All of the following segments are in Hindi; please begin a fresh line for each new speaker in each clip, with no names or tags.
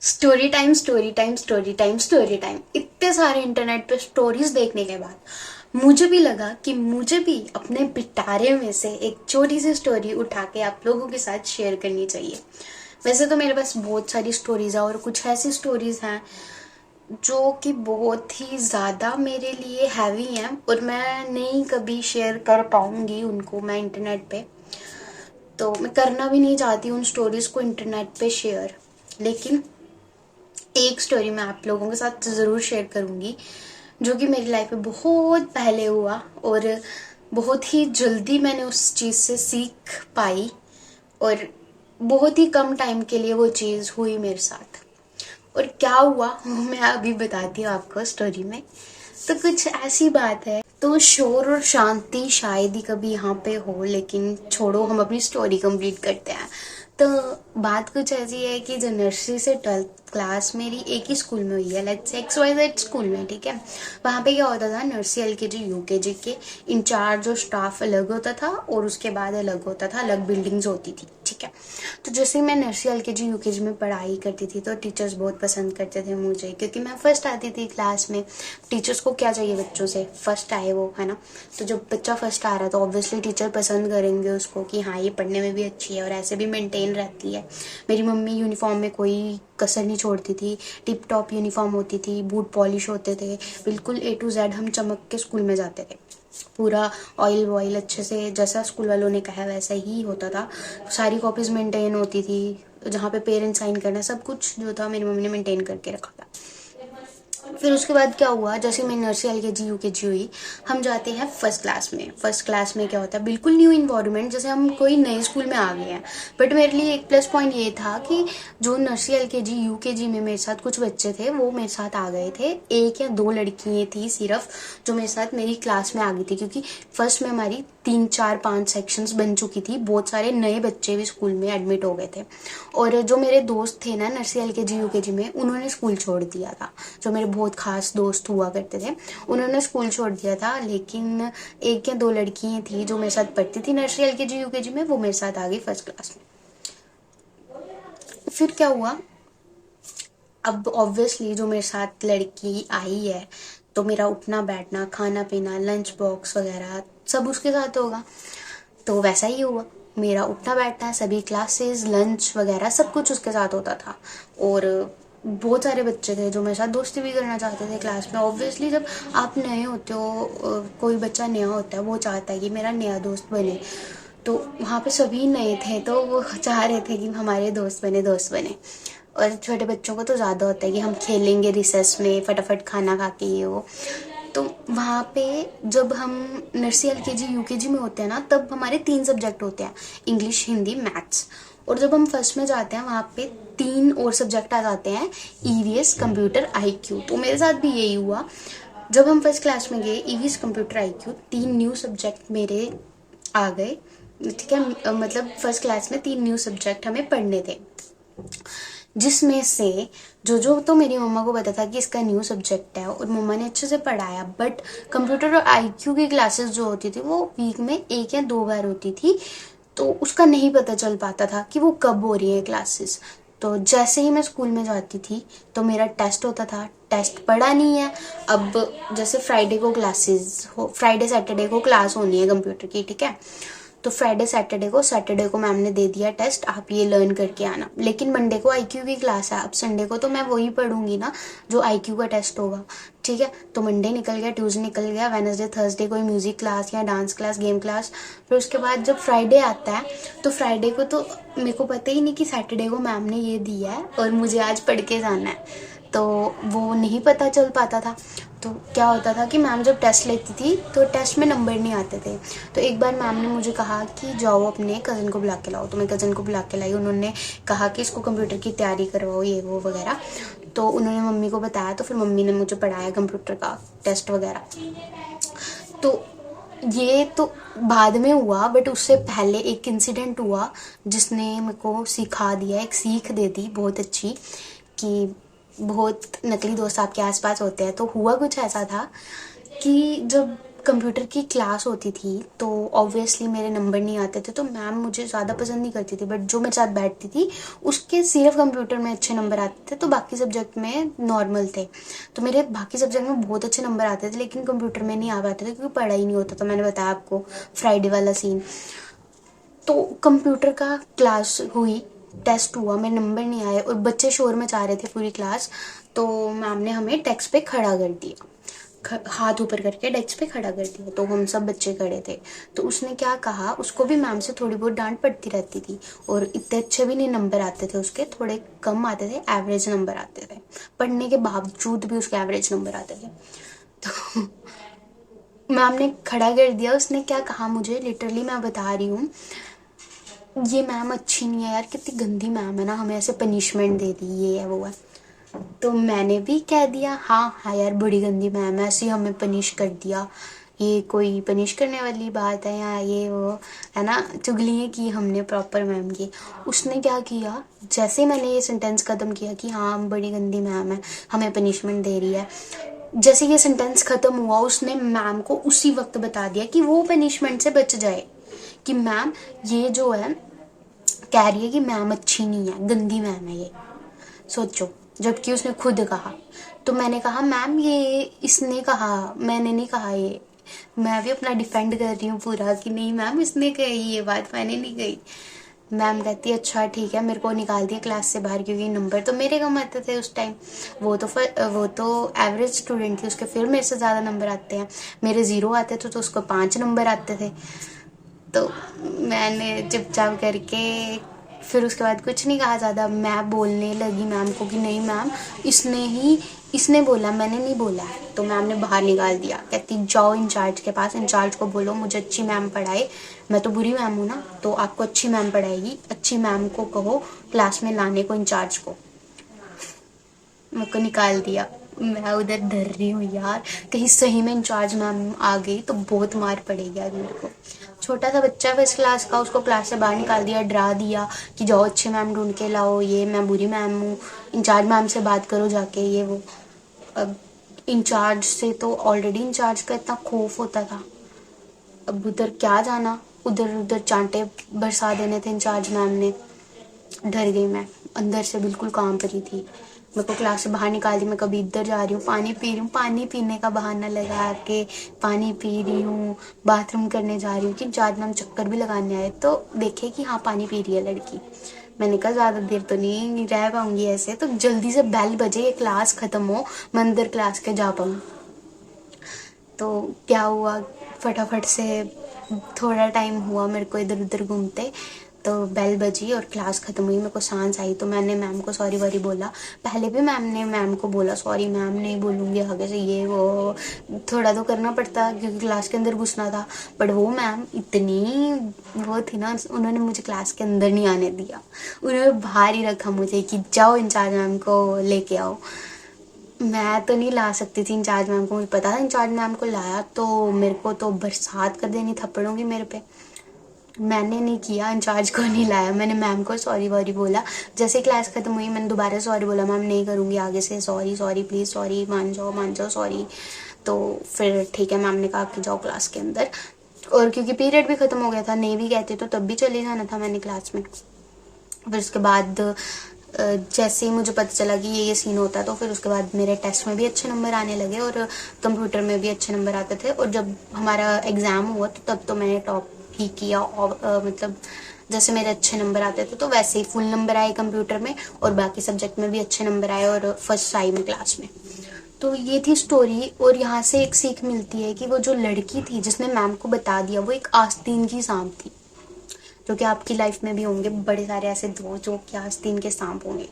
Story time story time story time story time. इतने सारे इंटरनेट पे स्टोरीज देखने के बाद मुझे भी लगा कि मुझे भी अपने पिटारे में से एक छोटी सी स्टोरी उठा के आप लोगों के साथ शेयर करनी चाहिए। वैसे तो मेरे पास बहुत सारी स्टोरीज है और कुछ ऐसी स्टोरीज हैं जो कि बहुत ही ज़्यादा मेरे लिए हैवी हैं और मैं नहीं कभी शेयर कर पाऊंगी उनको मैं इंटरनेट पे। तो मैं करना भी नहीं चाहती उन स्टोरीज को इंटरनेट पे शेयर। लेकिन एक स्टोरी मैं आप लोगों के साथ ज़रूर शेयर करूंगी जो कि मेरी लाइफ में बहुत पहले हुआ और बहुत ही जल्दी मैंने उस चीज़ से सीख पाई और बहुत ही कम टाइम के लिए वो चीज़ हुई मेरे साथ। और क्या हुआ वो मैं अभी बताती हूँ आपको स्टोरी में। तो कुछ ऐसी बात है, तो शोर और शांति शायद ही कभी यहाँ पे हो, लेकिन छोड़ो, हम अपनी स्टोरी कंप्लीट करते हैं। तो बात कुछ ऐसी है कि जो नर्सरी से 12th क्लास मेरी एक ही स्कूल में हुई है, लेट्स से XYZ स्कूल में, ठीक है। वहाँ पे क्या होता था, नर्सरी LKG UKG के इंचार्ज और स्टाफ अलग होता था और उसके बाद अलग होता था, अलग बिल्डिंग्स होती थी, ठीक है। तो जैसे मैं नर्सरी LKG UKG में पढ़ाई करती थी तो टीचर्स बहुत पसंद करते थे मुझे, क्योंकि मैं फर्स्ट आती थी क्लास में। टीचर्स को क्या चाहिए बच्चों से, फर्स्ट आए वो, है ना। तो जब बच्चा फर्स्ट आ रहा है तो ऑब्वियसली टीचर पसंद करेंगे उसको कि हाँ ये पढ़ने में भी अच्छी है और ऐसे भी मेंटेन रहती है। मेरी मम्मी यूनिफॉर्म में कोई कसर नहीं छोड़ती थी, टिप टॉप यूनिफॉर्म होती थी, बूट पॉलिश होते थे, बिल्कुल A to Z हम चमक के स्कूल में जाते थे। पूरा ऑयल वॉयल अच्छे से, जैसा स्कूल वालों ने कहा वैसा ही होता था। सारी कॉपीज मेंटेन होती थी, जहाँ पे पेरेंट्स साइन करना, सब कुछ जो था मेरी मम्मी ने मेंटेन करके रखा था। फिर उसके बाद क्या हुआ, जैसे मैं नर्सरी LKG UKG हुई, हम जाते हैं फर्स्ट क्लास में। फर्स्ट क्लास में क्या होता है, बिल्कुल न्यू इन्वायरमेंट, जैसे हम कोई नए स्कूल में आ गए हैं। बट मेरे लिए एक प्लस पॉइंट ये था कि जो नर्सरी LKG UKG में मेरे साथ कुछ बच्चे थे वो मेरे साथ आ गए थे। एक या दो लड़कियाँ थी सिर्फ जो मेरे साथ मेरी क्लास में आ गई थी, क्योंकि फर्स्ट में हमारी 3 4 5 सेक्शंस बन चुकी थी, बहुत सारे नए बच्चे भी स्कूल में एडमिट हो गए थे। और जो मेरे दोस्त थे ना नर्सरी LKG UKG में, उन्होंने स्कूल छोड़ दिया था। जो मेरे बहुत खास दोस्त हुआ करते थे उन्होंने स्कूल छोड़ दिया था, लेकिन एक या दो लड़कियां थी जो मेरे साथ पढ़ती थी नर्सरी LKG UKG में, वो मेरे साथ आ गई फर्स्ट क्लास में। फिर क्या हुआ, अब ऑब्वियसली जो मेरे साथ लड़की आई है तो मेरा उठना बैठना, खाना पीना, लंच बॉक्स वगैरह सब उसके साथ होगा। तो वैसा ही हुआ, मेरा उठना बैठना, सभी क्लासेस, लंच वगैरह सब कुछ उसके साथ होता था। और बहुत सारे बच्चे थे जो मेरे साथ दोस्ती भी करना चाहते थे क्लास में। ऑब्वियसली जब आप नए होते हो, कोई बच्चा नया होता है, वो चाहता है कि मेरा नया दोस्त बने। तो वहाँ पे सभी नए थे तो वो चाह रहे थे कि हमारे दोस्त बने। और छोटे बच्चों को तो ज़्यादा होता है कि हम खेलेंगे रिसेस में, फटाफट खाना खा के ये वो। तो वहाँ पे जब हम नर्सरी LKG UKG में होते हैं ना, तब हमारे 3 सब्जेक्ट होते हैं, इंग्लिश, हिंदी, मैथ्स। और जब हम फर्स्ट में जाते हैं वहाँ पे 3 और सब्जेक्ट आ जाते हैं, EVS, कंप्यूटर, IQ। तो मेरे साथ भी यही हुआ, जब हम फर्स्ट क्लास में गए, EVS, computer, IQ 3 new subject मेरे आ गए, ठीक है। मतलब फर्स्ट क्लास में 3 न्यू सब्जेक्ट हमें पढ़ने थे, जिसमें से जो तो मेरी मम्मा को पता था कि इसका न्यू सब्जेक्ट है और मम्मा ने अच्छे से पढ़ाया। बट कंप्यूटर और IQ की क्लासेस जो होती थी वो वीक में 1 या 2 बार होती थी, तो उसका नहीं पता चल पाता था कि वो कब हो रही है क्लासेस। तो जैसे ही मैं स्कूल में जाती थी तो मेरा टेस्ट होता था, टेस्ट पढ़ा नहीं है। अब जैसे फ्राइडे को क्लासेस हो, फ्राइडे सैटरडे को क्लास होनी है कंप्यूटर की, ठीक है। तो फ्राइडे सैटरडे को मैम ने दे दिया टेस्ट, आप ये लर्न करके आना। लेकिन मंडे को IQ की क्लास है, अब संडे को तो मैं वही पढ़ूंगी ना जो IQ का टेस्ट होगा, ठीक है। तो मंडे निकल गया, ट्यूसडे निकल गया, वेडनेसडे थर्सडे कोई म्यूजिक क्लास या डांस क्लास, गेम क्लास। फिर उसके बाद जब फ्राइडे आता है तो फ्राइडे को तो मेरे को पता ही नहीं कि सैटरडे को मैम ने ये दिया है और मुझे आज पढ़ के जाना है, तो वो नहीं पता चल पाता था। तो क्या होता था कि मैम जब टेस्ट लेती थी तो टेस्ट में नंबर नहीं आते थे। तो एक बार मैम ने मुझे कहा कि जाओ अपने कज़न को बुला के लाओ। तो मैं कज़न को बुला के लाई, उन्होंने कहा कि इसको कंप्यूटर की तैयारी करवाओ, ये वो वगैरह। तो उन्होंने मम्मी को बताया, तो फिर मम्मी ने मुझे पढ़ाया कंप्यूटर का टेस्ट वगैरह। तो ये तो बाद में हुआ, बट उससे पहले एक इंसिडेंट हुआ जिसने मेरे को सिखा दिया, एक सीख दे दी बहुत अच्छी, कि बहुत नकली दोस्त आपके आसपास होते हैं। तो हुआ कुछ ऐसा था कि जब कंप्यूटर की क्लास होती थी तो ऑब्वियसली मेरे नंबर नहीं आते थे, तो मैम मुझे ज़्यादा पसंद नहीं करती थी, बट जो मेरे साथ बैठती थी उसके सिर्फ कंप्यूटर में अच्छे नंबर आते थे, तो बाकी सब्जेक्ट में नॉर्मल थे। तो मेरे बाकी सब्जेक्ट में बहुत अच्छे नंबर आते थे, लेकिन कंप्यूटर में नहीं आ पाते थे क्योंकि पढ़ाई नहीं होता था। मैंने बताया आपको फ्राइडे वाला सीन। तो कंप्यूटर का क्लास हुई, टेस्ट हुआ, मेरे नंबर नहीं आए और बच्चे शोर मचा रहे थे पूरी क्लास। तो मैम ने हमें डेस्क पे खड़ा कर दिया, हाथ ऊपर करके डेस्क पे खड़ा कर दिया। तो हम सब बच्चे खड़े थे। तो उसने क्या कहा, उसको भी मैम से थोड़ी बहुत डांट पड़ती रहती थी और इतने अच्छे भी नहीं नंबर आते थे उसके, थोड़े कम आते थे, एवरेज नंबर आते थे। पढ़ने के बावजूद भी उसके एवरेज नंबर आते थे। तो मैम ने खड़ा कर दिया। उसने क्या कहा मुझे, लिटरली मैं बता रही हूँ, ये मैम अच्छी नहीं है यार, कितनी गंदी मैम है ना, हमें ऐसे पनिशमेंट दे दी, ये है वो है। तो मैंने भी कह दिया हाँ हाँ यार बड़ी गंदी मैम है, ऐसे हमें पनिश कर दिया, ये कोई पनिश करने वाली बात है या ये वो है ना। चुगलियाँ की हमने प्रॉपर मैम की। उसने क्या किया, जैसे ही मैंने ये सेंटेंस खत्म किया कि हाँ बड़ी गंदी मैम है, हमें पनिशमेंट दे रही है, जैसे ये सेंटेंस खत्म हुआ उसने मैम को उसी वक्त बता दिया कि वो पनिशमेंट से बच जाए, कि मैम ये जो है कह रही है कि मैम अच्छी नहीं है, गंदी मैम है ये। सोचो, जबकि उसने खुद कहा। तो मैंने कहा मैम ये इसने कहा, मैंने नहीं कहा ये। मैं भी अपना डिफेंड कर रही हूँ पूरा कि नहीं मैम इसने कही ये बात, मैंने नहीं कही। मैम कहती है अच्छा ठीक है, मेरे को निकाल दिया क्लास से बाहर क्योंकि नंबर तो मेरे कम आते थे उस टाइम। वो तो एवरेज स्टूडेंट थी, उसके फिर मेरे से ज़्यादा नंबर आते हैं। मेरे 0 आते थे तो उसको 5 नंबर आते थे। तो मैंने चुपचाप करके फिर उसके बाद कुछ नहीं कहा ज़्यादा। मैं बोलने लगी मैम को कि नहीं मैम इसने बोला, मैंने नहीं बोला। तो मैम ने बाहर निकाल दिया, कहती जाओ इंचार्ज के पास, इंचार्ज को बोलो मुझे अच्छी मैम पढ़ाए, मैं तो बुरी मैम हूँ ना, तो आपको अच्छी मैम पढ़ाएगी, अच्छी मैम को कहो क्लास में लाने को इंचार्ज को। मेरे को निकाल दिया। मैं उधर डर रही हूँ यार, कहीं सही में इंचार्ज मैम आ गई तो बहुत मार पड़ेगी आज मेरे को। छोटा सा बच्चा फर्स्ट क्लास का, उसको क्लास से बाहर निकाल दिया, डरा दिया कि जाओ अच्छे मैम ढूंढ के लाओ, ये मैं बुरी मैम हूँ, इंचार्ज मैम से बात करो जाके, ये वो। अब इंचार्ज से तो ऑलरेडी इंचार्ज का इतना खौफ होता था, अब उधर क्या जाना, उधर उधर चांटे बरसा देने थे इंचार्ज मैम ने। डर गई मैं, अंदर से बिल्कुल कांप रही थी। मेरे को क्लास से बाहर निकाल दी, मैं कभी इधर जा रही हूँ, पानी पी रही हूँ, पानी पीने का बहाना लगा के पानी पी रही हूँ, बाथरूम करने जा रही हूँ कि इंचार्ज मैम चक्कर भी लगाने आए तो देखे कि हाँ पानी पी रही है लड़की। मैंने कहा ज़्यादा देर तो नहीं रह पाऊंगी ऐसे, तो जल्दी से बेल बजे, ये क्लास ख़त्म हो, मैं अंदर क्लास के जा पाऊँ। तो क्या हुआ, फटाफट से थोड़ा टाइम हुआ मेरे को इधर उधर घूमते, तो बेल बजी और क्लास ख़त्म हुई, मेरे को सांस आई, तो मैंने मैम को सॉरी वॉरी बोला। पहले भी मैम को बोला सॉरी मैम नहीं बोलूँगी आगे से, ये वो थोड़ा तो करना पड़ता क्योंकि क्लास के अंदर घुसना था। बट वो मैम इतनी वो थी ना, उन्होंने मुझे क्लास के अंदर नहीं आने दिया, उन्होंने बाहर ही रखा मुझे कि जाओ इंचार्ज मैम को लेके आओ। मैं तो नहीं ला सकती थी इंचार्ज मैम को, मुझे पता था इंचार्ज मैम को लाया तो मेरे को तो बरसात कर देनी थप्पड़ों की मेरे पे। मैंने नहीं किया, इंचार्ज को नहीं लाया, मैंने मैम को सॉरी वॉरी बोला। जैसे क्लास खत्म हुई मैंने दोबारा सॉरी बोला, मैम नहीं करूँगी आगे से, सॉरी सॉरी प्लीज़ सॉरी, मान जाओ सॉरी। तो फिर ठीक है, मैम ने कहा कि जाओ क्लास के अंदर, और क्योंकि पीरियड भी ख़त्म हो गया था, नहीं भी कहते तो तब भी चले जाना था मैंने क्लास में। फिर उसके बाद जैसे ही मुझे पता चला कि ये सीन होता है, तो फिर उसके बाद मेरे टेस्ट में भी अच्छे नंबर आने लगे और कंप्यूटर में भी अच्छे नंबर आते थे। और जब हमारा एग्ज़ाम हुआ तो तब तो मैंने टॉप ही किया, और मतलब जैसे मेरे अच्छे नंबर आते थे तो वैसे ही फुल नंबर आए कंप्यूटर में, और बाकी सब्जेक्ट में भी अच्छे नंबर आए और फर्स्ट आई मैं क्लास में। तो ये थी स्टोरी। और यहाँ से एक सीख मिलती है कि वो जो लड़की थी जिसने मैम को बता दिया, वो एक आस्तीन की सांप थी, जो कि आपकी लाइफ में भी होंगे बड़े सारे ऐसे दोस्त जो कि आस्तीन के सांप होंगे।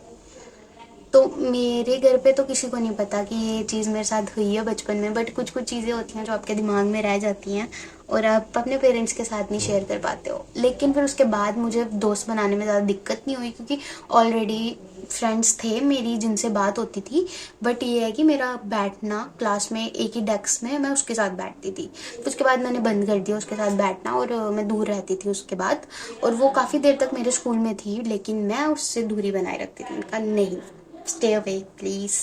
तो मेरे घर पे तो किसी को नहीं पता कि ये चीज़ मेरे साथ हुई है बचपन में, बट कुछ कुछ चीज़ें होती हैं जो आपके दिमाग में रह जाती हैं और आप अपने पेरेंट्स के साथ नहीं शेयर कर पाते हो। लेकिन फिर उसके बाद मुझे दोस्त बनाने में ज़्यादा दिक्कत नहीं हुई क्योंकि ऑलरेडी फ्रेंड्स थे मेरी जिनसे बात होती थी। बट ये है कि मेरा बैठना क्लास में एक ही डेस्क में, मैं उसके साथ बैठती थी। फिर उसके बाद मैंने बंद कर दिया उसके साथ बैठना और मैं दूर रहती थी उसके बाद। और वो काफ़ी देर तक मेरे स्कूल में थी, लेकिन मैं उससे दूरी बनाए रखती थी, उनका नहीं, स्टे अवे प्लीज़।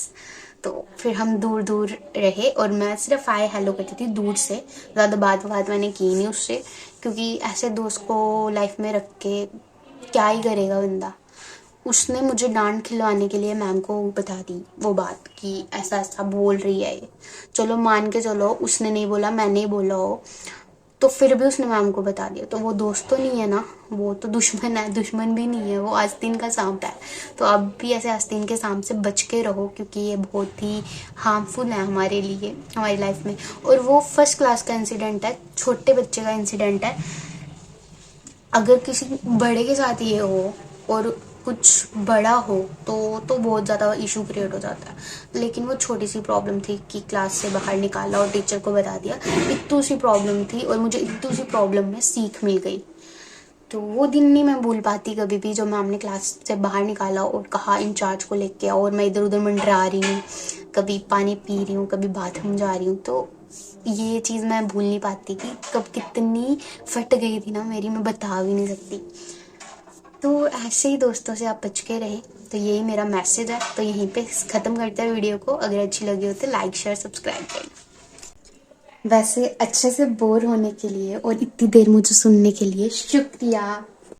तो फिर हम दूर दूर रहे और मैं सिर्फ हाय हेलो करती थी दूर से, ज़्यादा बात मैंने की नहीं उससे, क्योंकि ऐसे दोस्त को लाइफ में रख के क्या ही करेगा बंदा। उसने मुझे डांट खिलवाने के लिए मैम को बता दी वो बात कि ऐसा ऐसा बोल रही है ये। चलो मान के चलो उसने नहीं बोला, मैंने ही बोला हो, तो फिर भी उसने मैम को बता दिया, तो वो दोस्त तो नहीं है ना, वो तो दुश्मन है। दुश्मन भी नहीं है, वो आस्तीन का सांप है। तो अब भी ऐसे आस्तीन के सांप से बच के रहो, क्योंकि ये बहुत ही हार्मफुल है हमारे लिए, हमारी लाइफ में। और वो फर्स्ट क्लास का इंसिडेंट है, छोटे बच्चे का इंसिडेंट है। अगर किसी बड़े के साथ ये हो और कुछ बड़ा हो तो बहुत ज़्यादा इशू क्रिएट हो जाता है। लेकिन वो छोटी सी प्रॉब्लम थी कि क्लास से बाहर निकाला और टीचर को बता दिया, इतनी सी प्रॉब्लम थी और मुझे इतनी सी प्रॉब्लम में सीख मिल गई। तो वो दिन नहीं मैं भूल पाती कभी भी, जो मैम ने क्लास से बाहर निकाला और कहा इंचार्ज को लेके आओ, और मैं इधर उधर मंडरा रही हूँ, कभी पानी पी रही हूँ, कभी बाथरूम जा रही हूँ। तो ये चीज़ मैं भूल नहीं पाती कि कब कितनी फट गई थी ना मेरी, मैं बता भी नहीं सकती। तो ऐसे ही दोस्तों से आप बच के रहे, तो यही मेरा मैसेज है। तो यहीं पे ख़त्म करते हैं वीडियो को। अगर अच्छी लगी हो तो लाइक शेयर सब्सक्राइब करना। वैसे अच्छे से बोर होने के लिए और इतनी देर मुझे सुनने के लिए शुक्रिया।